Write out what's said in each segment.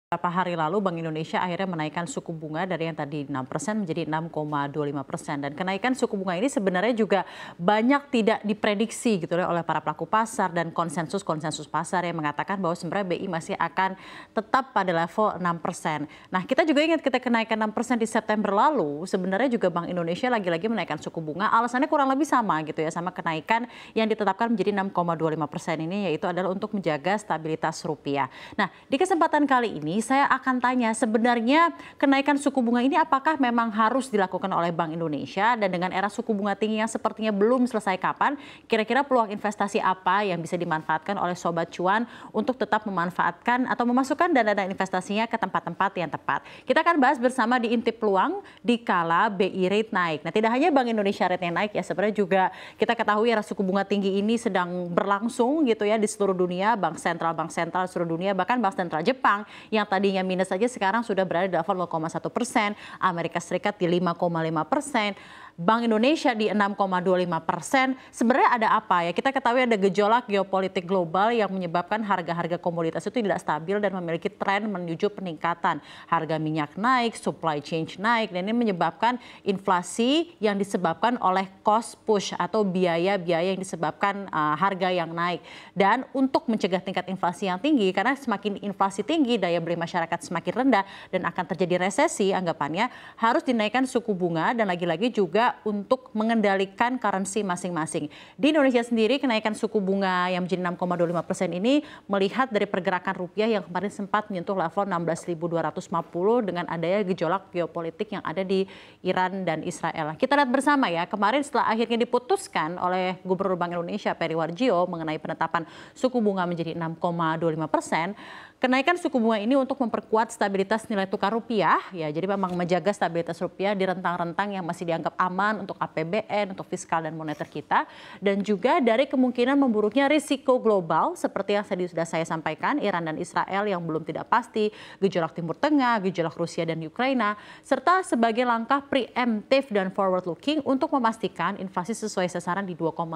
Beberapa hari lalu Bank Indonesia akhirnya menaikkan suku bunga dari yang tadi 6% menjadi 6,25%. Dan kenaikan suku bunga ini sebenarnya juga banyak tidak diprediksi gitu oleh para pelaku pasar dan konsensus pasar yang mengatakan bahwa sebenarnya BI masih akan tetap pada level 6%. Nah, kita juga ingat kita kenaikan 6% di September lalu, sebenarnya juga Bank Indonesia lagi-lagi menaikkan suku bunga. Alasannya kurang lebih sama gitu ya, sama kenaikan yang ditetapkan menjadi 6,25% ini, yaitu adalah untuk menjaga stabilitas rupiah. Nah, di kesempatan kali ini saya akan tanya sebenarnya kenaikan suku bunga ini apakah memang harus dilakukan oleh Bank Indonesia, dan dengan era suku bunga tinggi yang sepertinya belum selesai kapan, kira-kira peluang investasi apa yang bisa dimanfaatkan oleh Sobat Cuan untuk tetap memanfaatkan atau memasukkan dana-dana investasinya ke tempat-tempat yang tepat. Kita akan bahas bersama di Intip Peluang di kala BI rate naik. Nah, tidak hanya Bank Indonesia rate yang naik ya, sebenarnya juga kita ketahui era suku bunga tinggi ini sedang berlangsung gitu ya di seluruh dunia, bank sentral seluruh dunia, bahkan bank sentral Jepang yang tadinya minus saja sekarang sudah berada di level 0,1%, Amerika Serikat di 5,5%, Bank Indonesia di 6,25%. Sebenarnya ada apa ya? Kita ketahui ada gejolak geopolitik global yang menyebabkan harga-harga komoditas itu tidak stabil dan memiliki tren menuju peningkatan. Harga minyak naik, supply chain naik, dan ini menyebabkan inflasi yang disebabkan oleh cost push atau biaya-biaya yang disebabkan harga yang naik. Dan untuk mencegah tingkat inflasi yang tinggi, karena semakin inflasi tinggi, daya beli masyarakat semakin rendah dan akan terjadi resesi, anggapannya harus dinaikkan suku bunga dan lagi-lagi juga untuk mengendalikan currency masing-masing. Di Indonesia sendiri kenaikan suku bunga yang menjadi 6,25% ini melihat dari pergerakan rupiah yang kemarin sempat menyentuh level 16.250 dengan adanya gejolak geopolitik yang ada di Iran dan Israel. Kita lihat bersama ya, kemarin setelah akhirnya diputuskan oleh Gubernur Bank Indonesia Peri Warjio mengenai penetapan suku bunga menjadi 6,25%, kenaikan suku bunga ini untuk memperkuat stabilitas nilai tukar rupiah ya, jadi memang menjaga stabilitas rupiah di rentang-rentang yang masih dianggap aman untuk APBN, untuk fiskal dan moneter kita, dan juga dari kemungkinan memburuknya risiko global seperti yang tadi sudah saya sampaikan, Iran dan Israel yang belum tidak pasti, gejolak Timur Tengah, gejolak Rusia dan Ukraina, serta sebagai langkah preemptive dan forward looking untuk memastikan inflasi sesuai sasaran di 2,5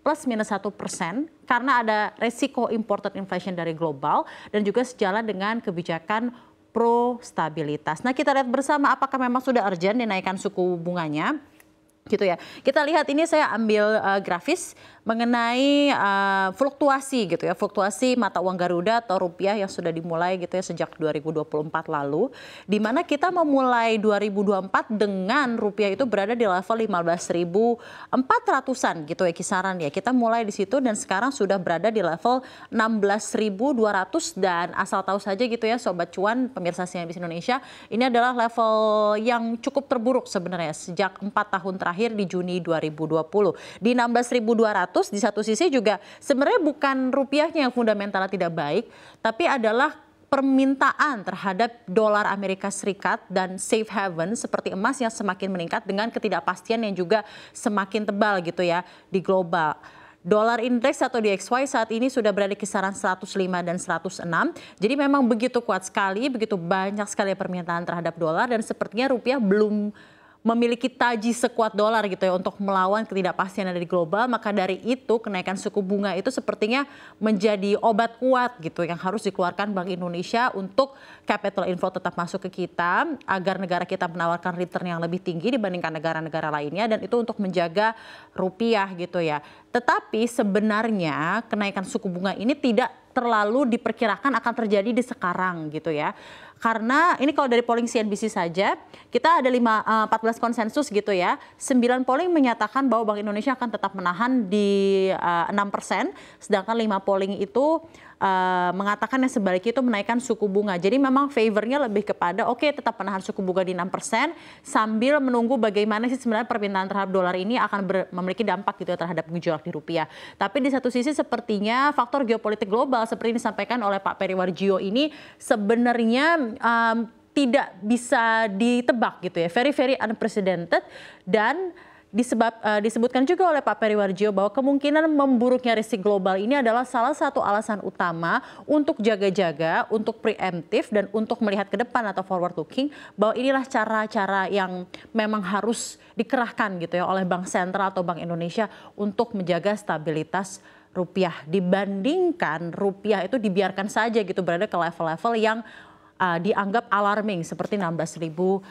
plus minus 1% karena ada resiko imported inflation dari global dan juga sejalan dengan kebijakan pro stabilitas. Nah, kita lihat bersama apakah memang sudah urgent dinaikkan suku bunganya gitu ya. Kita lihat ini saya ambil grafis mengenai fluktuasi gitu ya, fluktuasi mata uang Garuda atau rupiah yang sudah dimulai gitu ya sejak 2024 lalu, di mana kita memulai 2024 dengan rupiah itu berada di level 15.400-an gitu ya kisaran ya. Kita mulai di situ dan sekarang sudah berada di level 16.200, dan asal tahu saja gitu ya Sobat Cuan, pemirsa CNBC Indonesia, ini adalah level yang cukup terburuk sebenarnya sejak 4 tahun terakhir di Juni 2020. Di 16.200 di satu sisi juga sebenarnya bukan rupiahnya yang fundamentalnya tidak baik, tapi adalah permintaan terhadap dolar Amerika Serikat dan safe haven seperti emas yang semakin meningkat dengan ketidakpastian yang juga semakin tebal gitu ya di global. Dolar indeks atau DXY saat ini sudah berada di kisaran 105 dan 106. Jadi memang begitu kuat sekali, begitu banyak sekali permintaan terhadap dolar, dan sepertinya rupiah belum memiliki taji sekuat dolar gitu ya untuk melawan ketidakpastian yang ada di global. Maka dari itu kenaikan suku bunga itu sepertinya menjadi obat kuat gitu yang harus dikeluarkan Bank Indonesia untuk capital inflow tetap masuk ke kita agar negara kita menawarkan return yang lebih tinggi dibandingkan negara-negara lainnya, dan itu untuk menjaga rupiah gitu ya. Tetapi sebenarnya kenaikan suku bunga ini tidak terlalu diperkirakan akan terjadi di sekarang gitu ya. Karena ini kalau dari polling CNBC saja, kita ada 14 konsensus gitu ya. 9 polling menyatakan bahwa Bank Indonesia akan tetap menahan di 6%, sedangkan 5 polling itu mengatakan yang sebaliknya itu menaikkan suku bunga. Jadi memang favornya lebih kepada oke, tetap menahan suku bunga di 6% sambil menunggu bagaimana sih sebenarnya permintaan terhadap dolar ini akan memiliki dampak gitu ya terhadap gejolak di rupiah. Tapi di satu sisi sepertinya faktor geopolitik global seperti yang disampaikan oleh Pak Peri Warjio ini sebenarnya tidak bisa ditebak gitu ya, very unprecedented, dan disebutkan juga oleh Pak Peri Warjio bahwa kemungkinan memburuknya risiko global ini adalah salah satu alasan utama untuk jaga-jaga, untuk preemptif, dan untuk melihat ke depan atau forward looking, bahwa inilah cara-cara yang memang harus dikerahkan gitu ya oleh Bank Sentral atau Bank Indonesia untuk menjaga stabilitas rupiah, dibandingkan rupiah itu dibiarkan saja gitu berada ke level-level yang dianggap alarming seperti 16.500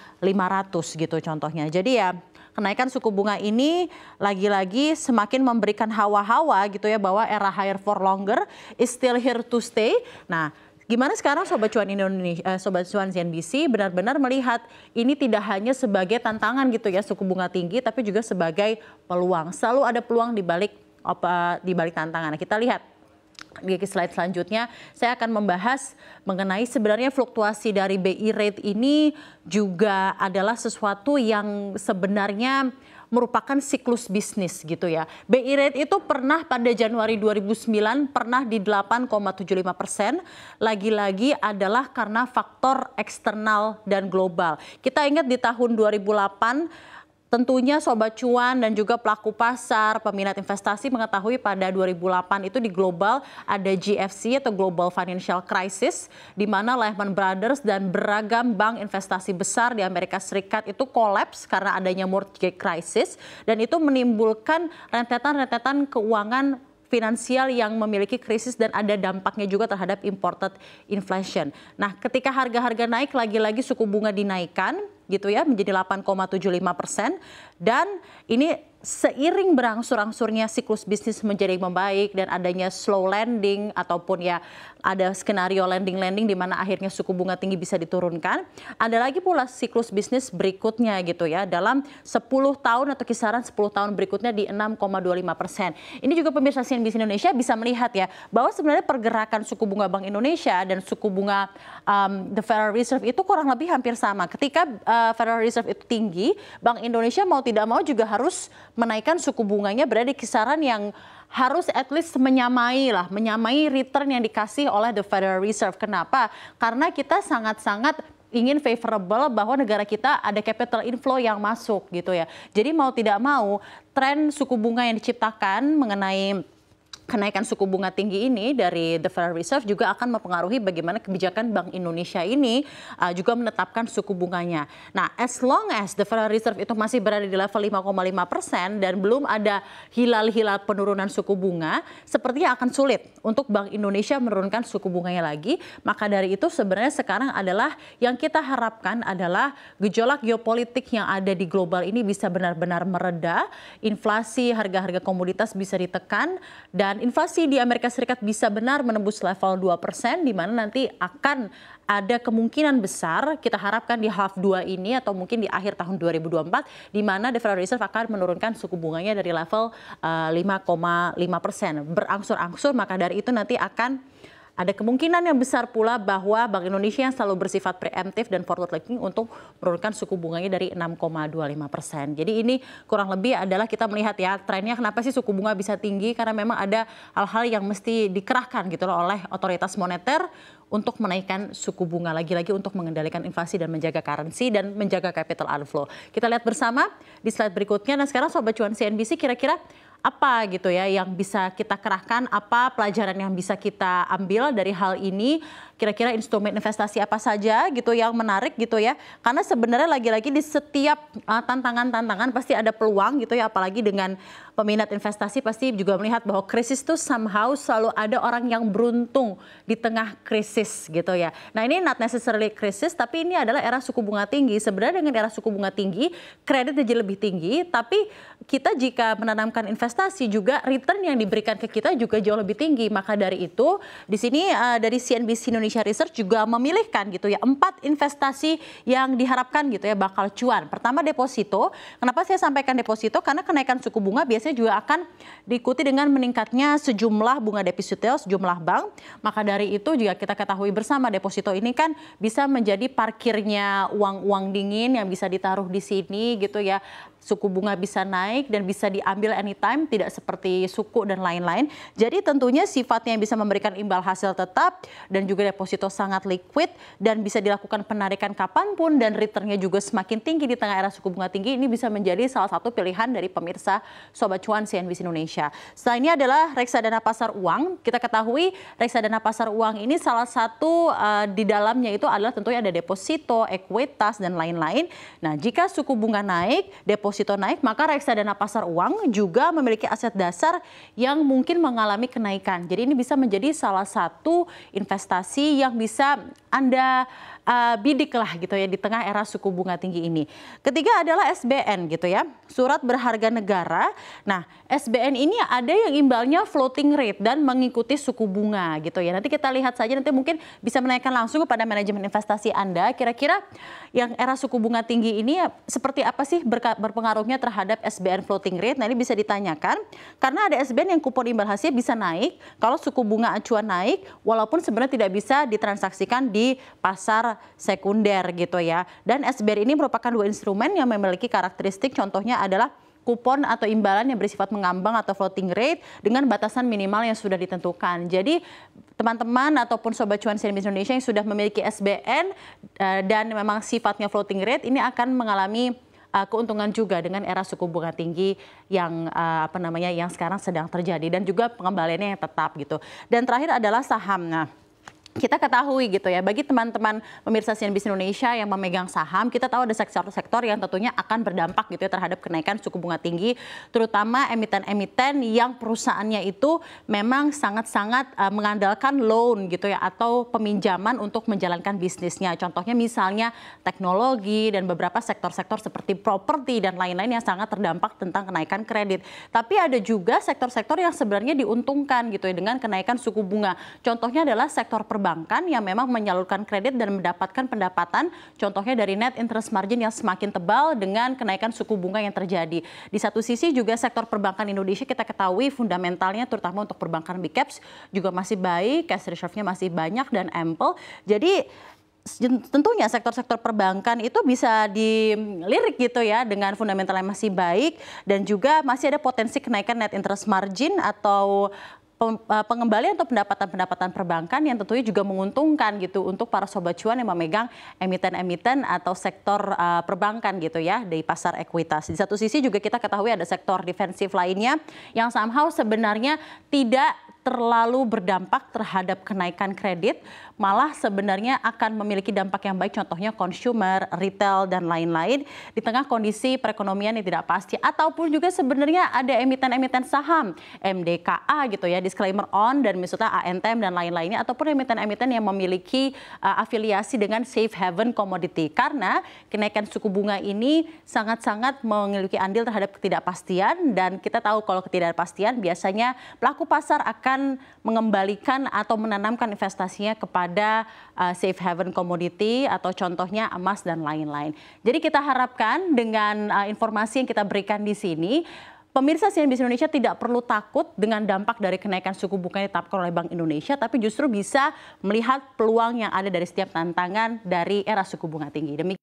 gitu contohnya. Jadi ya kenaikan suku bunga ini lagi-lagi semakin memberikan hawa-hawa gitu ya bahwa era higher for longer is still here to stay. Nah, gimana sekarang Sobat Cuan Indonesia, Sobat Cuan CNBC benar-benar melihat ini tidak hanya sebagai tantangan gitu ya suku bunga tinggi, tapi juga sebagai peluang. Selalu ada peluang di balik tantangan. Nah, kita lihat di slide selanjutnya, saya akan membahas mengenai sebenarnya fluktuasi dari BI rate ini juga adalah sesuatu yang sebenarnya merupakan siklus bisnis gitu ya. BI rate itu pernah pada Januari 2009 pernah di 8,75%. Lagi-lagi adalah karena faktor eksternal dan global. Kita ingat di tahun 2008 tentunya Sobat Cuan dan juga pelaku pasar, peminat investasi mengetahui pada 2008 itu di global ada GFC atau Global Financial Crisis, di mana Lehman Brothers dan beragam bank investasi besar di Amerika Serikat itu kolaps karena adanya mortgage crisis, dan itu menimbulkan rentetan-rentetan keuangan finansial yang memiliki krisis dan ada dampaknya juga terhadap imported inflation. Nah, ketika harga-harga naik, lagi-lagi suku bunga dinaikkan gitu ya menjadi 8,75%, dan ini seiring berangsur-angsurnya siklus bisnis menjadi membaik dan adanya slow landing ataupun ya ada skenario landing di mana akhirnya suku bunga tinggi bisa diturunkan. Ada lagi pula siklus bisnis berikutnya gitu ya dalam 10 tahun atau kisaran 10 tahun berikutnya di 6,25%. Ini juga pemirsa CNBC Indonesia bisa melihat ya bahwa sebenarnya pergerakan suku bunga Bank Indonesia dan suku bunga the Federal Reserve itu kurang lebih hampir sama. Ketika Federal Reserve itu tinggi, Bank Indonesia mau tidak mau juga harus menaikkan suku bunganya berada di kisaran yang harus at least menyamai return yang dikasih oleh the Federal Reserve. Kenapa? Karena kita sangat-sangat ingin favorable bahwa negara kita ada capital inflow yang masuk gitu ya. Jadi mau tidak mau tren suku bunga yang diciptakan mengenai kenaikan suku bunga tinggi ini dari the Federal Reserve juga akan mempengaruhi bagaimana kebijakan Bank Indonesia ini juga menetapkan suku bunganya. Nah, as long as the Federal Reserve itu masih berada di level 5,5% dan belum ada hilal-hilal penurunan suku bunga, sepertinya akan sulit untuk Bank Indonesia menurunkan suku bunganya lagi. Maka dari itu sebenarnya sekarang adalah yang kita harapkan adalah gejolak geopolitik yang ada di global ini bisa benar-benar mereda, inflasi harga-harga komoditas bisa ditekan, dan inflasi di Amerika Serikat bisa benar menembus level 2%, di mana nanti akan ada kemungkinan besar kita harapkan di half 2 ini atau mungkin di akhir tahun 2024, di mana the Federal Reserve akan menurunkan suku bunganya dari level 5,5%. Berangsur-angsur, maka dari itu nanti akan ada kemungkinan yang besar pula bahwa Bank Indonesia yang selalu bersifat preemptif dan forward looking untuk menurunkan suku bunganya dari 6,25%. Jadi ini kurang lebih adalah kita melihat ya trennya kenapa sih suku bunga bisa tinggi, karena memang ada hal-hal yang mesti dikerahkan gitu loh oleh otoritas moneter untuk menaikkan suku bunga, lagi-lagi untuk mengendalikan inflasi dan menjaga currency dan menjaga capital outflow. Kita lihat bersama di slide berikutnya. Nah, sekarang Sobat Cuan CNBC kira-kira apa gitu ya yang bisa kita kerahkan, apa pelajaran yang bisa kita ambil dari hal ini, kira-kira instrumen investasi apa saja gitu yang menarik gitu ya. Karena sebenarnya lagi-lagi di setiap tantangan-tantangan pasti ada peluang gitu ya, apalagi dengan peminat investasi pasti juga melihat bahwa krisis itu somehow selalu ada orang yang beruntung di tengah krisis gitu ya. Nah, ini not necessarily krisis, tapi ini adalah era suku bunga tinggi. Sebenarnya dengan era suku bunga tinggi, kredit jadi lebih tinggi, tapi kita jika menanamkan investasi juga return yang diberikan ke kita juga jauh lebih tinggi. Maka dari itu di sini dari CNBC Indonesia Research juga memilihkan gitu ya 4 investasi yang diharapkan gitu ya bakal cuan. Pertama, deposito. Kenapa saya sampaikan deposito? Karena kenaikan suku bunga biasanya juga akan diikuti dengan meningkatnya sejumlah bunga deposito sejumlah bank. Maka dari itu juga kita ketahui bersama deposito ini kan bisa menjadi parkirnya uang-uang dingin yang bisa ditaruh di sini gitu ya. Suku bunga bisa naik dan bisa diambil anytime, tidak seperti suku dan lain-lain. Jadi tentunya sifatnya bisa memberikan imbal hasil tetap dan juga deposito sangat liquid dan bisa dilakukan penarikan kapanpun dan returnnya juga semakin tinggi di tengah era suku bunga tinggi. Ini bisa menjadi salah satu pilihan dari pemirsa Sobat Cuan CNBC Indonesia. Setelah ini adalah reksadana pasar uang. Kita ketahui reksadana pasar uang ini salah satu di dalamnya itu adalah tentunya ada deposito, ekuitas dan lain-lain. Nah, jika suku bunga naik, deposito naik, maka reksadana pasar uang juga memiliki aset dasar yang mungkin mengalami kenaikan. Jadi ini bisa menjadi salah satu investasi yang bisa Anda bidik lah gitu ya di tengah era suku bunga tinggi ini. Ketiga adalah SBN gitu ya, surat berharga negara. Nah, SBN ini ada yang imbalnya floating rate dan mengikuti suku bunga gitu ya. Nanti kita lihat saja, nanti mungkin bisa menanyakan langsung kepada manajemen investasi Anda, kira-kira yang era suku bunga tinggi ini seperti apa sih berpengaruhnya terhadap SBN floating rate. Nah, ini bisa ditanyakan karena ada SBN yang kupon imbal hasil bisa naik kalau suku bunga acuan naik walaupun sebenarnya tidak bisa ditransaksikan di pasar sekunder gitu ya. Dan SBN ini merupakan dua instrumen yang memiliki karakteristik, contohnya adalah kupon atau imbalan yang bersifat mengambang atau floating rate dengan batasan minimal yang sudah ditentukan. Jadi teman-teman ataupun Sobat Cuan CNBC Indonesia yang sudah memiliki SBN dan memang sifatnya floating rate ini akan mengalami keuntungan juga dengan era suku bunga tinggi yang yang sekarang sedang terjadi dan juga pengembaliannya yang tetap gitu. Dan terakhir adalah saham. Nah, kita ketahui gitu ya, bagi teman-teman pemirsa CNBC Indonesia yang memegang saham, kita tahu ada sektor-sektor yang tentunya akan berdampak gitu ya terhadap kenaikan suku bunga tinggi, terutama emiten-emiten yang perusahaannya itu memang sangat-sangat mengandalkan loan gitu ya, atau peminjaman untuk menjalankan bisnisnya. Contohnya misalnya teknologi dan beberapa sektor-sektor seperti properti dan lain-lain yang sangat terdampak tentang kenaikan kredit. Tapi ada juga sektor-sektor yang sebenarnya diuntungkan gitu ya dengan kenaikan suku bunga. Contohnya adalah sektor perbankan yang memang menyalurkan kredit dan mendapatkan pendapatan, contohnya dari net interest margin yang semakin tebal dengan kenaikan suku bunga yang terjadi. Di satu sisi juga sektor perbankan Indonesia kita ketahui fundamentalnya terutama untuk perbankan big caps juga masih baik, cash reserve-nya masih banyak dan ample. Jadi tentunya sektor-sektor perbankan itu bisa dilirik gitu ya dengan fundamental yang masih baik dan juga masih ada potensi kenaikan net interest margin atau pengembalian atau pendapatan-pendapatan perbankan yang tentunya juga menguntungkan gitu untuk para sobat cuan yang memegang emiten-emiten atau sektor perbankan gitu ya di pasar ekuitas. Di satu sisi juga kita ketahui ada sektor defensif lainnya yang somehow sebenarnya tidak terlalu berdampak terhadap kenaikan kredit, malah sebenarnya akan memiliki dampak yang baik, contohnya consumer, retail, dan lain-lain di tengah kondisi perekonomian yang tidak pasti. Ataupun juga sebenarnya ada emiten-emiten saham, MDKA gitu ya, disclaimer on, dan misalnya ANTM dan lain-lainnya, ataupun emiten-emiten yang memiliki afiliasi dengan safe haven commodity. Karena kenaikan suku bunga ini sangat-sangat memiliki andil terhadap ketidakpastian, dan kita tahu kalau ketidakpastian biasanya pelaku pasar akan mengembalikan atau menanamkan investasinya kepada safe haven commodity atau contohnya emas dan lain-lain. Jadi kita harapkan dengan informasi yang kita berikan di sini, pemirsa CNBC Indonesia tidak perlu takut dengan dampak dari kenaikan suku bunga yang ditetapkan oleh Bank Indonesia, tapi justru bisa melihat peluang yang ada dari setiap tantangan dari era suku bunga tinggi. Demikian.